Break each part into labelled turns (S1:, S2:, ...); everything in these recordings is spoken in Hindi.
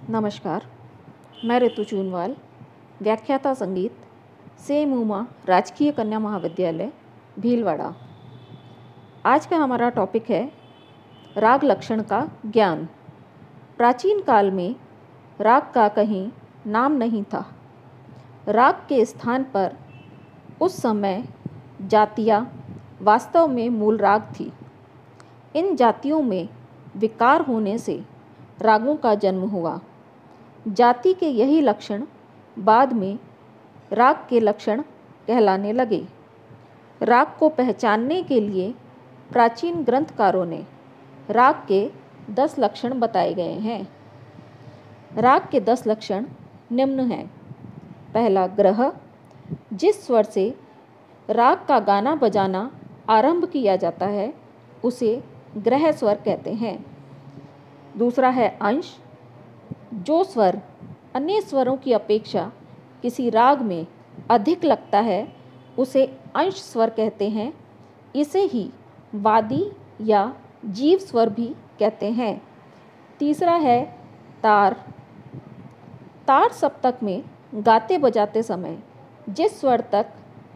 S1: नमस्कार, मैं ऋतु चूनवाल, व्याख्याता संगीत, सेम उमा राजकीय कन्या महाविद्यालय भीलवाड़ा। आज का हमारा टॉपिक है राग लक्षण का ज्ञान। प्राचीन काल में राग का कहीं नाम नहीं था। राग के स्थान पर उस समय जातियाँ वास्तव में मूल राग थी। इन जातियों में विकार होने से रागों का जन्म हुआ। जाति के यही लक्षण बाद में राग के लक्षण कहलाने लगे। राग को पहचानने के लिए प्राचीन ग्रंथकारों ने राग के 10 लक्षण बताए गए हैं। राग के 10 लक्षण निम्न हैं। पहला, ग्रह, जिस स्वर से राग का गाना बजाना आरंभ किया जाता है उसे ग्रह स्वर कहते हैं। दूसरा है अंश, जो स्वर अन्य स्वरों की अपेक्षा किसी राग में अधिक लगता है उसे अंश स्वर कहते हैं। इसे ही वादी या जीव स्वर भी कहते हैं। तीसरा है तार। तार सप्तक में गाते बजाते समय जिस स्वर तक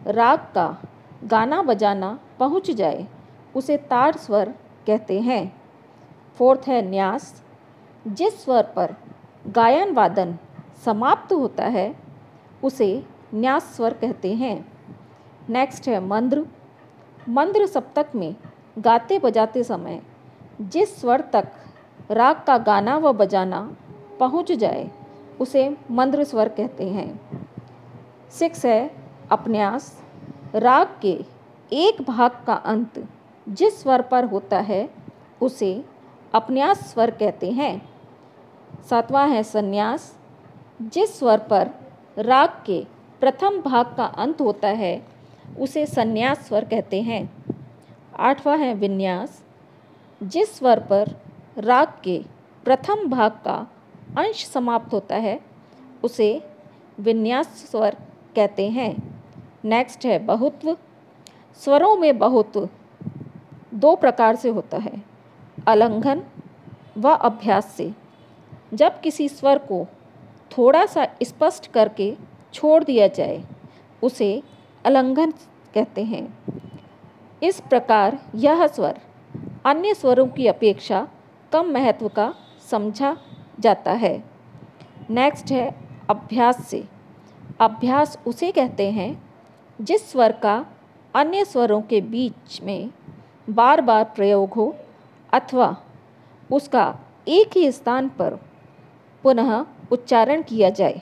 S1: राग का गाना बजाना पहुंच जाए उसे तार स्वर कहते हैं। फोर्थ है न्यास, जिस स्वर पर गायन वादन समाप्त होता है उसे न्यास स्वर कहते हैं। नेक्स्ट है मंद्र। मंद्र सप्तक में गाते बजाते समय जिस स्वर तक राग का गाना व बजाना पहुंच जाए उसे मंद्र स्वर कहते हैं। 6 है अपन्यास। राग के एक भाग का अंत जिस स्वर पर होता है उसे अपन्यास स्वर कहते हैं। 7वां है संन्यास, जिस स्वर पर राग के प्रथम भाग का अंत होता है उसे संन्यास स्वर कहते हैं। 8वां है विन्यास, जिस स्वर पर राग के प्रथम भाग का अंश समाप्त होता है उसे विन्यास स्वर कहते हैं। नेक्स्ट है बहुत्व। स्वरों में बहुत्व 2 प्रकार से होता है, अलंघन व अभ्यास से। जब किसी स्वर को थोड़ा सा स्पष्ट करके छोड़ दिया जाए उसे अलंघन कहते हैं। इस प्रकार यह स्वर अन्य स्वरों की अपेक्षा कम महत्व का समझा जाता है। नेक्स्ट है अभ्यास से। अभ्यास उसे कहते हैं जिस स्वर का अन्य स्वरों के बीच में बार बार प्रयोग हो अथवा उसका एक ही स्थान पर पुनः उच्चारण किया जाए।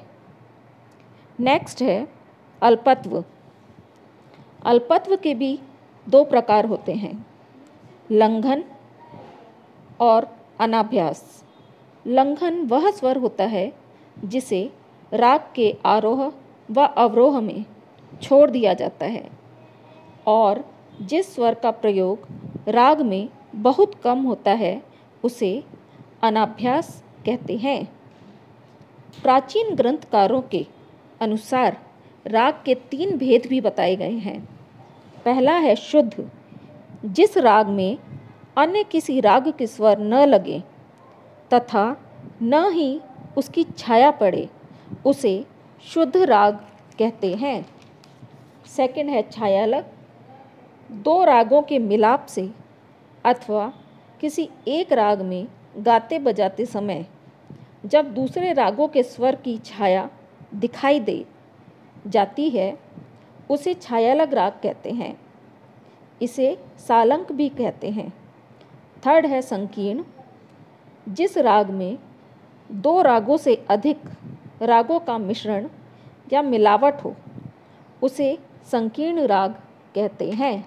S1: नेक्स्ट है अल्पत्व। अल्पत्व के भी 2 प्रकार होते हैं, लंघन और अनाभ्यास। लंघन वह स्वर होता है जिसे राग के आरोह व अवरोह में छोड़ दिया जाता है और जिस स्वर का प्रयोग राग में बहुत कम होता है उसे अनाभ्यास कहते हैं। प्राचीन ग्रंथकारों के अनुसार राग के 3 भेद भी बताए गए हैं। पहला है शुद्ध, जिस राग में अन्य किसी राग के स्वर न लगे तथा न ही उसकी छाया पड़े उसे शुद्ध राग कहते हैं। सेकंड है छायालग, 2 रागों के मिलाप से अथवा किसी एक राग में गाते बजाते समय जब दूसरे रागों के स्वर की छाया दिखाई दे जाती है उसे छायालग राग कहते हैं। इसे सालंक भी कहते हैं। थर्ड है संकीर्ण, जिस राग में 2 रागों से अधिक रागों का मिश्रण या मिलावट हो उसे संकीर्ण राग कहते हैं।